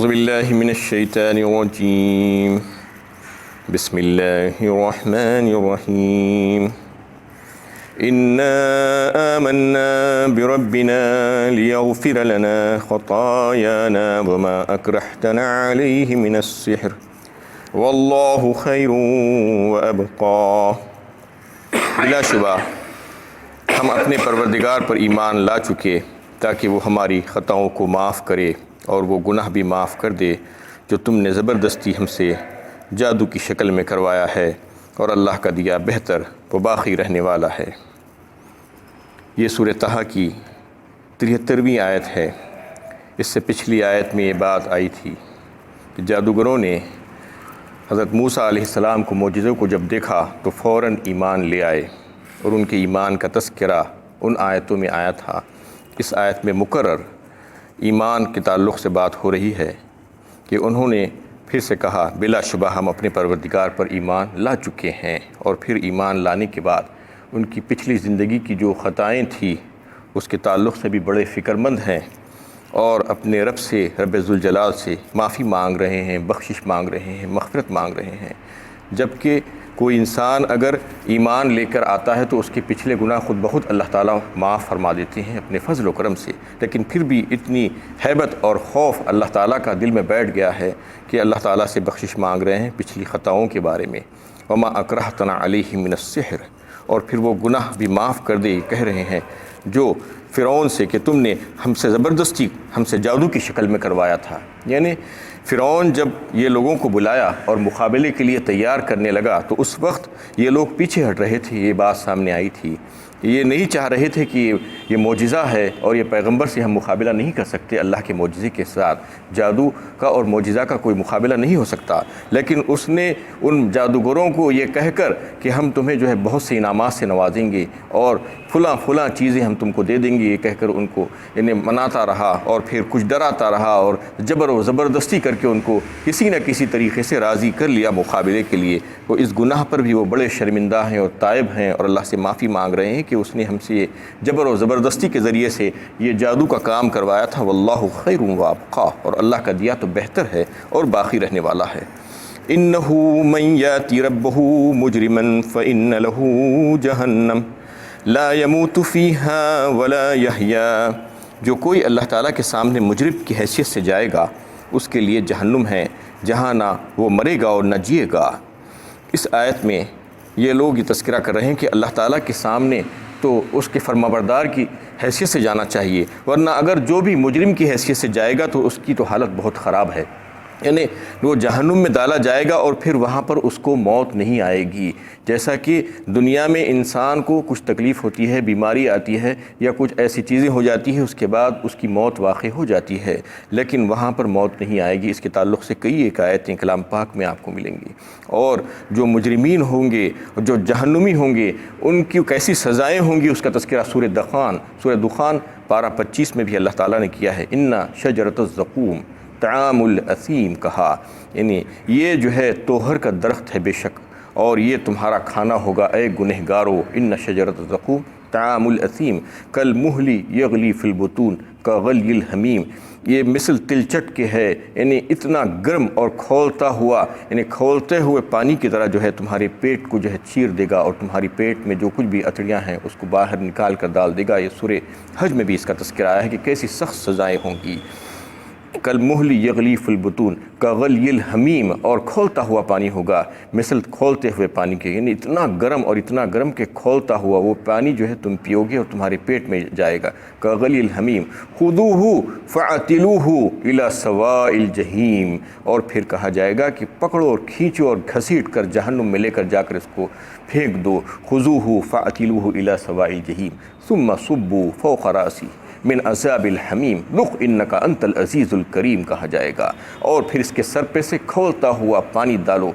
اعوذ باللہ من الشیطان الرجیم بسم اللہ الرحمن الرحیم انا آمنا بربنا لیغفر لنا خطایانا وما اکرہتنا علیہ من السحر واللہ خیر وابقا۔ بلا شبہ ہم اپنے پروردگار پر ایمان لا چکے تاکہ وہ ہماری خطاؤں کو معاف کرے اور وہ گناہ بھی معاف کر دے جو تم نے زبردستی ہم سے جادو کی شکل میں کروایا ہے، اور اللہ کا دیا بہتر و باقی رہنے والا ہے۔ یہ سورہ طٰہٰ کی 73ویں آیت ہے۔ اس سے پچھلی آیت میں یہ بات آئی تھی کہ جادوگروں نے حضرت موسیٰ علیہ السلام کو معجزوں کو جب دیکھا تو فوراً ایمان لے آئے، اور ان کے ایمان کا تذکرہ ان آیتوں میں آیا تھا۔ اس آیت میں مکرر ایمان کے تعلق سے بات ہو رہی ہے کہ انہوں نے پھر سے کہا بلا شبہ ہم اپنے پروردگار پر ایمان لا چکے ہیں، اور پھر ایمان لانے کے بعد ان کی پچھلی زندگی کی جو خطائیں تھیں اس کے تعلق سے بھی بڑے فکر مند ہیں، اور اپنے رب سے، رب ذوالجلال سے معافی مانگ رہے ہیں، بخشش مانگ رہے ہیں، مغفرت مانگ رہے ہیں۔ جبکہ کوئی انسان اگر ایمان لے کر آتا ہے تو اس کے پچھلے گناہ خود بخود اللہ تعالیٰ معاف فرما دیتے ہیں اپنے فضل و کرم سے، لیکن پھر بھی اتنی ہیبت اور خوف اللہ تعالیٰ کا دل میں بیٹھ گیا ہے کہ اللہ تعالیٰ سے بخشش مانگ رہے ہیں پچھلی خطاؤں کے بارے میں۔ وما اکرہتنا علیہ من السحر، اور پھر وہ گناہ بھی معاف کر دے کہہ رہے ہیں جو فرعون سے کہ تم نے ہم سے زبردستی ہم سے جادو کی شکل میں کروایا تھا۔ یعنی فرعون جب یہ لوگوں کو بلایا اور مقابلے کے لیے تیار کرنے لگا تو اس وقت یہ لوگ پیچھے ہٹ رہے تھے، یہ بات سامنے آئی تھی۔ یہ نہیں چاہ رہے تھے کہ یہ معجزہ ہے اور یہ پیغمبر سے ہم مقابلہ نہیں کر سکتے، اللہ کے معجزے کے ساتھ جادو کا اور معجزہ کا کوئی مقابلہ نہیں ہو سکتا۔ لیکن اس نے ان جادوگروں کو یہ کہہ کر کہ ہم تمہیں جو ہے بہت سے انعامات سے نوازیں گے اور فلاں فلاں چیزیں ہم تم کو دے دیں گے، یہ کہہ کر ان کو مناتا رہا، اور پھر کچھ ڈراتا رہا اور جبر و زبردستی کر کے ان کو کسی نہ کسی طریقے سے راضی کر لیا مقابلے کے لیے۔ وہ اس گناہ پر بھی وہ بڑے شرمندہ ہیں اور تائب ہیں، اور اللہ سے معافی مانگ رہے ہیں کہ اس نے ہم سے یہ جبر و زبردستی کے ذریعے سے یہ جادو کا کام کروایا تھا۔ واللہ خیر وابقا، اور اللہ کا دیا تو بہتر ہے اور باقی رہنے والا ہے۔ انہ من یاتی ربہ مجرما فإن له جہنم لا يموت فیہا ولا یحیا، جو کوئی اللہ تعالیٰ کے سامنے مجرم کی حیثیت سے جائے گا اس کے لیے جہنم ہے جہاں نہ وہ مرے گا اور نہ جیے گا۔ اس آیت میں یہ لوگ یہ تذکرہ کر رہے ہیں کہ اللہ تعالیٰ کے سامنے تو اس کے فرمانبردار کی حیثیت سے جانا چاہیے، ورنہ اگر جو بھی مجرم کی حیثیت سے جائے گا تو اس کی تو حالت بہت خراب ہے۔ یعنی وہ جہنم میں ڈالا جائے گا اور پھر وہاں پر اس کو موت نہیں آئے گی۔ جیسا کہ دنیا میں انسان کو کچھ تکلیف ہوتی ہے، بیماری آتی ہے یا کچھ ایسی چیزیں ہو جاتی ہیں، اس کے بعد اس کی موت واقع ہو جاتی ہے، لیکن وہاں پر موت نہیں آئے گی۔ اس کے تعلق سے کئی ایک آیتیں کلام پاک میں آپ کو ملیں گی، اور جو مجرمین ہوں گے، جو جہنمی ہوں گے، ان کی کیسی سزائیں ہوں گی اس کا تذکرہ سورہ دخان پارہ 25 میں بھی اللہ تعالیٰ نے کیا ہے۔ اِنَّ شَجَرَةَ الزَّقُومِ طعام الاثیم کہا، یعنی یہ جو ہے توہر کا درخت ہے بے شک، اور یہ تمہارا کھانا ہوگا اے گنہگارو۔ ان شجرۃ الزقوم طعام الاثیم کالمہل یغلی فی البطون کغلی الحمیم، یہ مثل تلچٹ کے ہے، یعنی اتنا گرم اور کھولتا ہوا، یعنی کھولتے ہوئے پانی کی طرح جو ہے تمہارے پیٹ کو جو ہے چیر دے گا، اور تمہاری پیٹ میں جو کچھ بھی اتڑیاں ہیں اس کو باہر نکال کر ڈال دے گا۔ یہ سورہ حج میں بھی اس کا تذکرہ آیا ہے کہ کیسی سخت سزائیں ہوں گی۔ کالمہل یغلی فی البطون کغلی الحمیم، اور کھولتا ہوا پانی ہوگا مثل کھولتے ہوئے پانی کے، یعنی اتنا گرم اور اتنا گرم کہ کھولتا ہوا وہ پانی جو ہے تم پیو گے اور تمہارے پیٹ میں جائے گا۔ کغلی الحمیم خذوہ فاعتلوہ الی سواء الجحیم، اور پھر کہا جائے گا کہ پکڑو اور کھینچو اور گھسیٹ کر جہنم میں لے کر جا کر اس کو پھینک دو۔ خذوہ فاعتلوہ الی سواء الجحیم ثم صبوا فوق رأسی من عذاب الحمیم ذق انک انت العزیز الکریم کہا جائے گا، اور پھر اس کے سر پہ سے کھولتا ہوا پانی ڈالو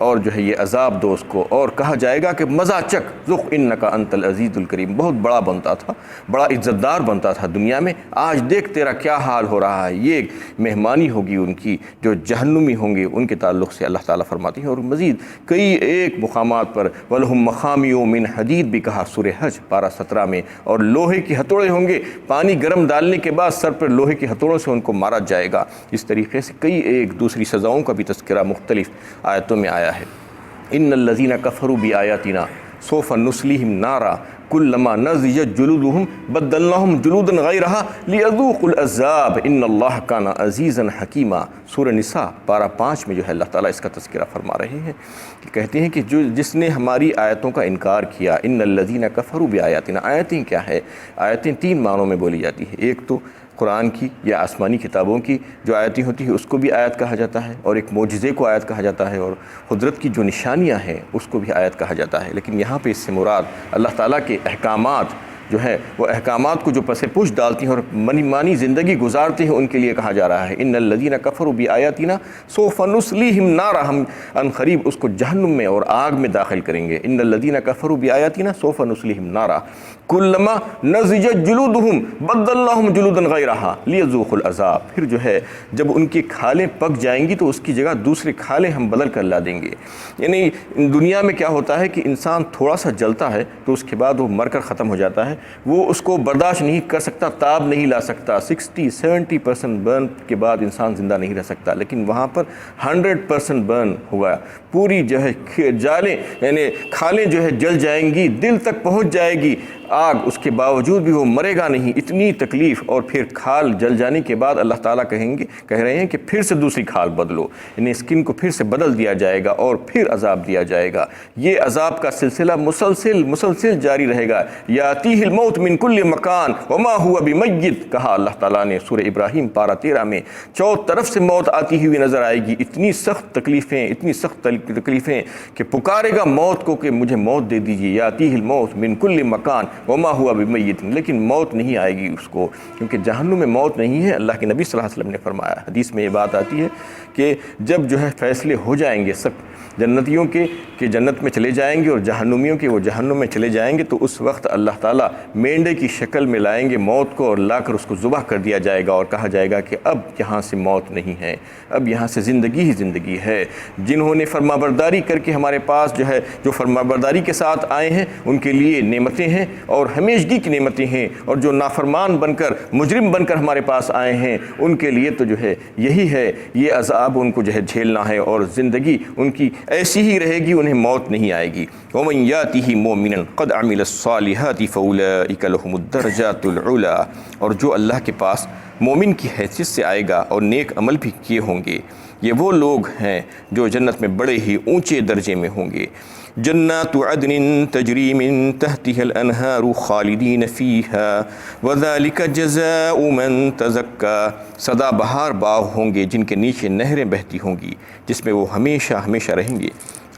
اور جو ہے یہ عذاب دو اس کو، اور کہا جائے گا کہ مزہ چک ذق انک انت العزیز الکریم۔ بہت بڑا بنتا تھا، بڑا عزت دار بنتا تھا دنیا میں، آج دیکھ تیرا کیا حال ہو رہا ہے۔ یہ مہمانی ہوگی ان کی جو جہنمی ہوں گے، ان کے تعلق سے اللہ تعالیٰ فرماتے ہیں۔ اور مزید کئی ایک مقامات پر وَلَهُمْ مَخَامِعُ مِنْ حَدِيدٍ بھی کہا سورہ حج پارہ 17 میں، اور لوہے کی ہتھوڑے ہوں گے، پانی پانی گرم ڈالنے کے بعد سر پر لوہے کے ہتھوڑوں سے ان کو مارا جائے گا۔ اس طریقے سے کئی ایک دوسری سزاؤں کا بھی تذکرہ مختلف آیتوں میں آیا ہے۔ ان الذین کفروا بآیاتنا سوف نصلیہم نارا کلما نضجت جلودہم بدلناہم جلودا غیرہا لیذوقوا العذاب ان اللہ کان عزیزا حکیما۔ سورہ نساء پارہ 5 میں جو ہے اللہ تعالیٰ اس کا تذکرہ فرما رہے ہیں کہ کہتے ہیں کہ جس نے ہماری آیتوں کا انکار کیا، ان الذین کفروا بآیاتنا، آیتیں کیا ہے؟ آیتیں 3 معنوں میں بولی جاتی ہیں۔ ایک تو قرآن کی یا آسمانی کتابوں کی جو آیتیں ہوتی ہیں اس کو بھی آیت کہا جاتا ہے، اور ایک معجزے کو آیت کہا جاتا ہے، اور قدرت کی جو نشانیاں ہیں اس کو بھی آیت کہا جاتا ہے۔ لیکن یہاں پہ اس سے مراد اللہ تعالیٰ کے احکامات جو ہے وہ احکامات کو جو پس پوچھ ڈالتی ہیں اور مانی زندگی گزارتے ہیں ان کے لیے کہا جا رہا ہے۔ ان الذین کفروا بآیاتنا سوف نصلیہم نارا، ہم ان قریب اس کو جہنم میں اور آگ میں داخل کریں گے۔ ان الذین کفروا بآیاتنا سوف نصلیہم نارا کلما نضجت جلودہم بدلناہم جلودا غیرہا لیذوقوا العذاب۔ پھر جو ہے جب ان کی کھالیں پک جائیں گی تو اس کی جگہ دوسری کھالیں ہم بدل کر لا دیں گے۔ یعنی دنیا میں کیا ہوتا ہے کہ انسان تھوڑا سا جلتا ہے تو اس کے بعد وہ مر کر ختم ہو جاتا ہے، وہ اس کو برداشت نہیں کر سکتا، تاب نہیں لا سکتا، 60-70% برن کے بعد انسان زندہ نہیں رہ سکتا۔ لیکن وہاں پر 100% برن ہوا، پوری جو ہے جالیں یعنی کھالیں جو ہے جل جائیں گی، دل تک پہنچ جائے گی آگ، اس کے باوجود بھی وہ مرے گا نہیں، اتنی تکلیف۔ اور پھر کھال جل جانے کے بعد اللہ تعالیٰ کہہ رہے ہیں کہ پھر سے دوسری کھال بدلو، یعنی اسکن کو پھر سے بدل دیا جائے گا اور پھر عذاب دیا جائے گا۔ یہ عذاب کا سلسلہ مسلسل جاری رہے گا۔ یاتیہ الموت من کل مکان وما هو بمیت، کہا اللہ تعالیٰ نے سورہ ابراہیم پارہ 13 میں، چوتھ طرف سے موت آتی ہوئی نظر آئے گی۔ اتنی سخت تکلیفیں کہ پکارے گا موت کو کہ مجھے موت دے دیجیے۔ یاتیہ الموت من کل مکان وما ہوا بمیت، لیکن موت نہیں آئے گی اس کو، کیونکہ جہنم میں موت نہیں ہے۔ اللہ کے نبی صلی اللہ علیہ وسلم نے فرمایا، حدیث میں یہ بات آتی ہے کہ جب جو ہے فیصلے ہو جائیں گے سب جنتیوں کے کہ جنت میں چلے جائیں گے اور جہنمیوں کے وہ جہنم میں چلے جائیں گے، تو اس وقت اللہ تعالیٰ مینڈے کی شکل میں لائیں گے موت کو اور لا کر اس کو ذبح کر دیا جائے گا، اور کہا جائے گا کہ اب یہاں سے موت نہیں ہے، اب یہاں سے زندگی ہی زندگی ہے۔ جنہوں نے فرمانبرداری کر کے ہمارے پاس جو ہے جو فرمانبرداری کے ساتھ آئے ہیں ان کے لیے نعمتیں ہیں اور ہمیشگی کی نعمتیں ہیں، اور جو نافرمان بن کر مجرم بن کر ہمارے پاس آئے ہیں ان کے لیے تو جو ہے یہی ہے، یہ عذاب ان کو جو ہے جھیلنا ہے، اور زندگی ان کی ایسی ہی رہے گی، انہیں موت نہیں آئے گی۔ وَمَن يَأْتِهِ مُؤْمِنًا قَدْ عَمِلَ الصَّالِحَاتِ فَأُولَٰئِكَ لَهُمُ الدَّرَجَاتُ الْعُلَىٰ، اور جو اللہ کے پاس مومن کی حیثیت سے آئے گا اور نیک عمل بھی کیے ہوں گے، یہ وہ لوگ ہیں جو جنت میں بڑے ہی اونچے درجے میں ہوں گے۔ جنات عدن تجری من تحتها الانہار خالدین فیہا وذالک جزاء من تزکا، سدا بہار باغ ہوں گے جن کے نیچے نہریں بہتی ہوں گی، جس میں وہ ہمیشہ ہمیشہ رہیں گے،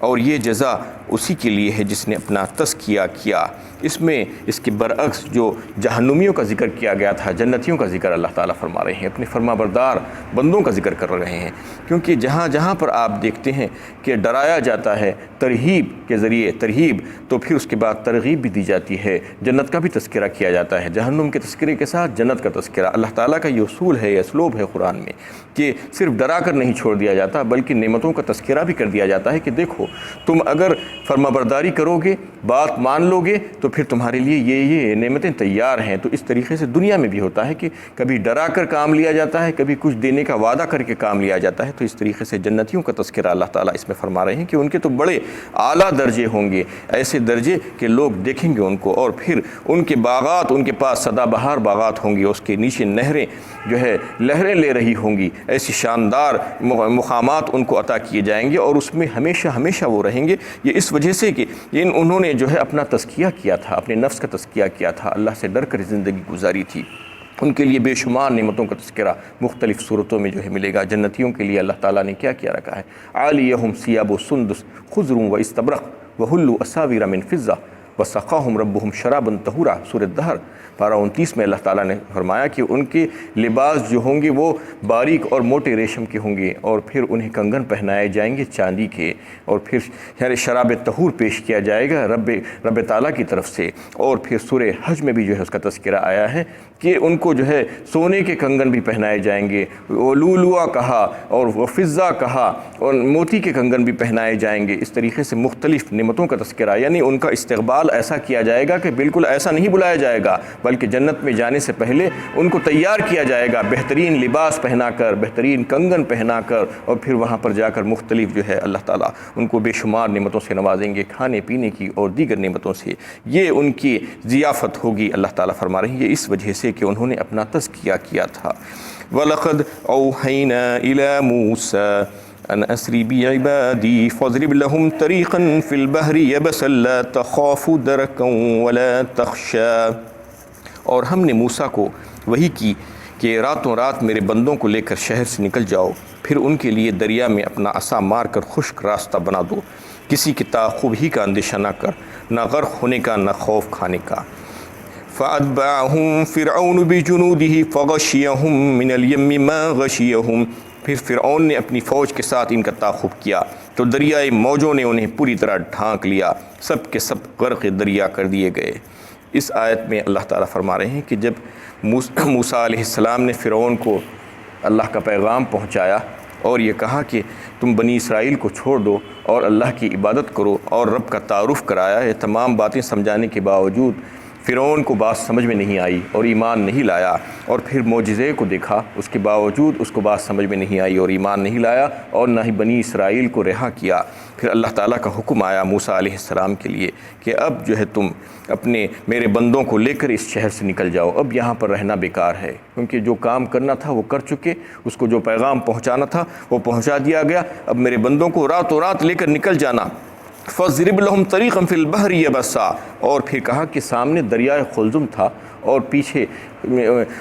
اور یہ جزا اسی کے لیے ہے جس نے اپنا تزکیہ کیا۔ اس میں اس کے برعکس جو جہنمیوں کا ذکر کیا گیا تھا، جنتیوں کا ذکر اللہ تعالیٰ فرما رہے ہیں، اپنے فرما بردار بندوں کا ذکر کر رہے ہیں، کیونکہ جہاں جہاں پر آپ دیکھتے ہیں کہ ڈرایا جاتا ہے ترہیب کے ذریعے ترہیب، تو پھر اس کے بعد ترغیب بھی دی جاتی ہے، جنت کا بھی تذکرہ کیا جاتا ہے، جہنم کے تذکرے کے ساتھ جنت کا تذکرہ۔ اللہ تعالیٰ کا یہ اصول ہے، یہ اسلوب ہے قرآن میں کہ صرف ڈرا کر نہیں چھوڑ دیا جاتا بلکہ نعمتوں کا تذکرہ بھی کر دیا جاتا ہے کہ دیکھو تم اگر فرمانبرداری کرو گے، بات مان لو گے، تو پھر تمہارے لیے یہ نعمتیں تیار ہیں۔ تو اس طریقے سے دنیا میں بھی ہوتا ہے کہ کبھی ڈرا کر کام لیا جاتا ہے، کبھی کچھ دینے کا وعدہ کر کے کام لیا جاتا ہے۔ تو اس طریقے سے جنتیوں کا تذکرہ اللہ تعالیٰ اس میں فرما رہے ہیں کہ ان کے تو بڑے اعلیٰ درجے ہوں گے، ایسے درجے کہ لوگ دیکھیں گے ان کو، اور پھر ان کے باغات، ان کے پاس سدا بہار باغات ہوں گے، اس کے نیچے نہریں جو ہے لہریں لے رہی ہوں گی، ایسی شاندار مقامات ان کو عطا کیے جائیں گے، اور اس میں ہمیشہ ہمیشہ وہ رہیں گے۔ یہ اس وجہ سے کہ انہوں نے جو ہے اپنا تزکیہ کیا تھا، اپنے نفس کا تزکیہ کیا تھا، اللہ سے ڈر کر زندگی گزاری تھی۔ ان کے لیے بے شمار نعمتوں کا تذکرہ مختلف صورتوں میں جو ہے ملے گا۔ جنتیوں کے لیے اللہ تعالیٰ نے کیا کیا رکھا ہے؟ عالیہم ثیاب سندس خضر و استبرق وحلوا اساور من فضہ وسقاہم ربہم شرابا طہورا، سورۃ الدہر پارہ 29 میں اللہ تعالیٰ نے فرمایا کہ ان کے لباس جو ہوں گے وہ باریک اور موٹے ریشم کے ہوں گے، اور پھر انہیں کنگن پہنائے جائیں گے چاندی کے، اور پھر یعنی شراب طہور پیش کیا جائے گا رب تعالیٰ کی طرف سے۔ اور پھر سورہ حج میں بھی جو ہے اس کا تذکرہ آیا ہے کہ ان کو جو ہے سونے کے کنگن بھی پہنائے جائیں گے، وہ لولوا کہا اور وہ فضہ کہا، اور موتی کے کنگن بھی پہنائے جائیں گے۔ اس طریقے سے مختلف نعمتوں کا تذکرہ، یعنی ان کا استقبال حال ایسا کیا جائے گا کہ بالکل ایسا نہیں بلایا جائے گا، بلکہ جنت میں جانے سے پہلے ان کو تیار کیا جائے گا بہترین لباس پہنا کر، بہترین کنگن پہنا کر، اور پھر وہاں پر جا کر مختلف جو ہے اللہ تعالیٰ ان کو بے شمار نعمتوں سے نوازیں گے، کھانے پینے کی اور دیگر نعمتوں سے۔ یہ ان کی ضیافت ہوگی۔ اللہ تعالیٰ فرما رہے ہیں یہ اس وجہ سے کہ انہوں نے اپنا تزکیہ کیا تھا۔ وَلَقَدْ أَوْحَيْنَا إِلَى مُوسَىٰ أَنْ أَسْرِ بِعِبَادِي فَاضْرِبْ لَهُمْ طَرِيقًا فِي الْبَحْرِ يَبَسًا لَا تَخَافُ دَرَكًا وَلَا تَخْشَىٰ، اور ہم نے موسیٰ کو وحی کی کہ راتوں رات میرے بندوں کو لے کر شہر سے نکل جاؤ، پھر ان کے لیے دریا میں اپنا عصا مار کر خشک راستہ بنا دو، کسی کی تعاقب ہی کا اندیشہ نہ کر، نہ غرق ہونے کا، نہ خوف کھانے کا۔ فَأَتْبَعَهُمْ فِرْعَوْنُ بِجُنُودِهِ فَغَشِيَهُمْ مِنَ الْيَمِّ مَا غَشِيَهُمْ، پھر فرعون نے اپنی فوج کے ساتھ ان کا تعاقب کیا تو دریائے موجوں نے انہیں پوری طرح ڈھانک لیا، سب کے سب غرق دریا کر دیے گئے۔ اس آیت میں اللہ تعالیٰ فرما رہے ہیں کہ جب موسیٰ علیہ السلام نے فرعون کو اللہ کا پیغام پہنچایا اور یہ کہا کہ تم بنی اسرائیل کو چھوڑ دو اور اللہ کی عبادت کرو اور رب کا تعارف کرایا، یہ تمام باتیں سمجھانے کے باوجود فرعون کو بات سمجھ میں نہیں آئی اور ایمان نہیں لایا، اور پھر معجزے کو دیکھا، اس کے باوجود اس کو بات سمجھ میں نہیں آئی اور ایمان نہیں لایا، اور نہ ہی بنی اسرائیل کو رہا کیا۔ پھر اللہ تعالیٰ کا حکم آیا موسیٰ علیہ السلام کے لیے کہ اب جو ہے تم اپنے میرے بندوں کو لے کر اس شہر سے نکل جاؤ، اب یہاں پر رہنا بیکار ہے، کیونکہ جو کام کرنا تھا وہ کر چکے، اس کو جو پیغام پہنچانا تھا وہ پہنچا دیا گیا، اب میرے بندوں کو راتوں رات لے کر نکل جانا۔ فَاضْرِبْ لَهُمْ طَرِيقًا فِي الْبَحْرِ يَبَسًا، اور پھر کہا کہ سامنے دریائے قلزم تھا اور پیچھے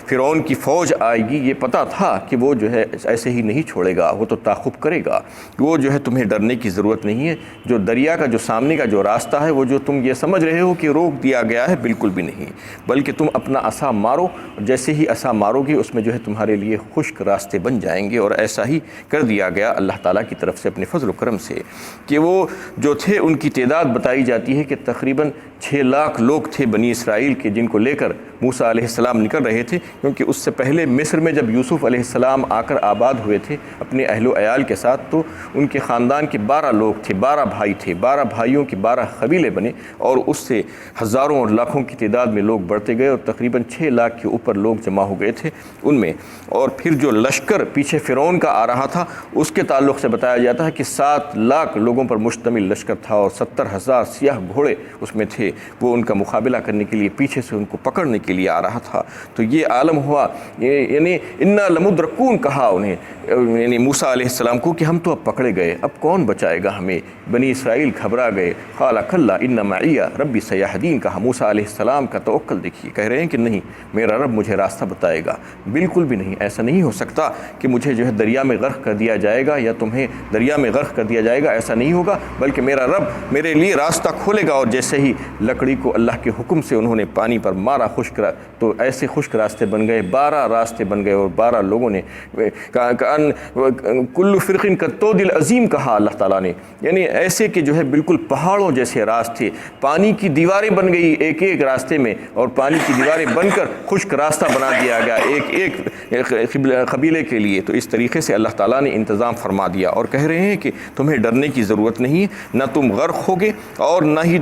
فرعون کی فوج آئے گی، یہ پتہ تھا کہ وہ جو ہے ایسے ہی نہیں چھوڑے گا، وہ تو تعاقب کرے گا، وہ جو ہے تمہیں ڈرنے کی ضرورت نہیں ہے، جو دریا کا جو سامنے کا جو راستہ ہے وہ جو تم یہ سمجھ رہے ہو کہ روک دیا گیا ہے، بالکل بھی نہیں، بلکہ تم اپنا عصا مارو، جیسے ہی عصا مارو گے اس میں جو ہے تمہارے لیے خشک راستے بن جائیں گے، اور ایسا ہی کر دیا گیا اللہ تعالیٰ کی طرف سے اپنے فضل و کرم سے، کہ وہ جو تھے ان کی تعداد بتائی جاتی ہے کہ تقریباً 6 لاکھ لوگ تھے بنی اسرائیل کے، جن کو لے کر موسیٰ علیہ السلام نکل رہے تھے، کیونکہ اس سے پہلے مصر میں جب یوسف علیہ السلام آ کر آباد ہوئے تھے اپنے اہل و عیال کے ساتھ، تو ان کے خاندان کے 12 لوگ تھے، 12 بھائی تھے، 12 بھائیوں کے 12 قبیلے بنے، اور اس سے ہزاروں اور لاکھوں کی تعداد میں لوگ بڑھتے گئے، اور تقریباً 6 لاکھ کے اوپر لوگ جمع ہو گئے تھے ان میں۔ اور پھر جو لشکر پیچھے فرعون کا آ رہا تھا اس کے تعلق سے بتایا جاتا ہے کہ 7 لاکھ لوگوں پر مشتمل لشکر تھا، اور 70,000 سیاہ گھوڑے اس میں تھے، وہ ان کا مقابلہ کرنے کے لیے پیچھے سے ان کو پکڑنے کے لیے آ رہا تھا۔ تو یہ عالم ہوا، یعنی انا لمدرکون کہا انہیں، یعنی موسیٰ علیہ السلام کو کہ ہم تو اب پکڑے گئے، اب کون بچائے گا ہمیں؟ بنی اسرائیل گھبرا گئے۔ قال کلا ان معی ربی سیہدین کہا، موسیٰ علیہ السلام کا توکل دیکھیے، کہہ رہے ہیں کہ نہیں میرا رب مجھے راستہ بتائے گا، بالکل بھی نہیں، ایسا نہیں ہو سکتا کہ مجھے جو ہے دریا میں غرق کر دیا جائے گا یا تمہیں دریا میں غرق کر دیا جائے گا، ایسا نہیں ہوگا، بلکہ میرا رب میرے لیے راستہ کھولے گا۔ اور جیسے ہی لکڑی کو اللہ کے حکم سے انہوں نے پانی پر مارا خشک، تو ایسے خشک راستے بن گئے، 12 راستے بن گئے، اور 12 لوگوں نے کل فرقن کالطود العظیم کہا اللہ تعالیٰ نے، یعنی ایسے کہ جو ہے بالکل پہاڑوں جیسے راستے، پانی کی دیواریں بن گئی ایک ایک راستے میں، اور پانی کی دیواریں بن کر خشک راستہ بنا دیا گیا ایک ایک قبیلے کے لیے۔ تو اس طریقے سے اللہ تعالیٰ نے انتظام فرما دیا، اور کہہ رہے ہیں کہ تمہیں ڈرنے کی ضرورت نہیں ہے، نہ تم غرق ہوگے اور نہ ہی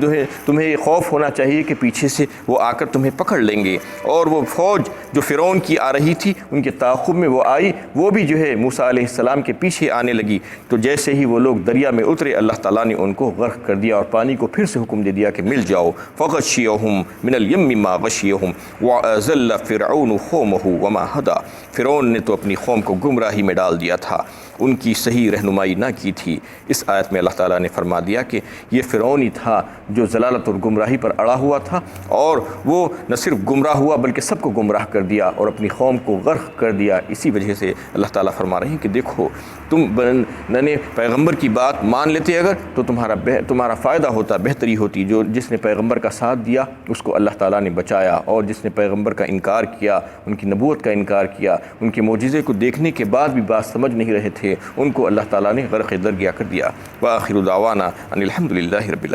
تمہیں یہ خوف ہونا چاہیے کہ پیچھے سے وہ آ کر تمہیں پکڑ لیں گے۔ اور وہ فوج جو فرعون کی آ رہی تھی ان کے تعاقب میں وہ آئی، وہ بھی جو ہے موسیٰ علیہ السلام کے پیچھے آنے لگی، تو جیسے ہی وہ لوگ دریا میں اترے اللہ تعالیٰ نے ان کو غرق کر دیا، اور پانی کو پھر سے حکم دے دیا کہ مل جاؤ۔ فغشیہم من الیم ما غشیہم وأضل فرعون قومہ وما ہدی، فرعون نے تو اپنی قوم کو گمراہی میں ڈال دیا تھا، ان کی صحیح رہنمائی نہ کی تھی۔ اس آیت میں اللہ تعالیٰ نے فرما دیا کہ یہ فرعون ہی تھا جو ضلالت اور گمراہی پر اڑا ہوا تھا، اور وہ نہ صرف گمراہ ہوا بلکہ سب کو گمراہ کر دیا اور اپنی قوم کو غرق کر دیا۔ اسی وجہ سے اللہ تعالیٰ فرما رہے ہیں کہ دیکھو تم نے پیغمبر کی بات مان لیتے اگر تو تمہارا فائدہ ہوتا، بہتری ہوتی۔ جس نے پیغمبر کا ساتھ دیا اس کو اللہ تعالیٰ نے بچایا، اور جس نے پیغمبر کا انکار کیا، ان کی نبوت کا انکار کیا، ان کے معجزے کو دیکھنے کے بعد بھی بات سمجھ نہیں رہے تھے، ان کو اللہ تعالیٰ نے غرق درگیا کر دیا۔ وآخر دعوانا ان الحمد للہ رب العالمین۔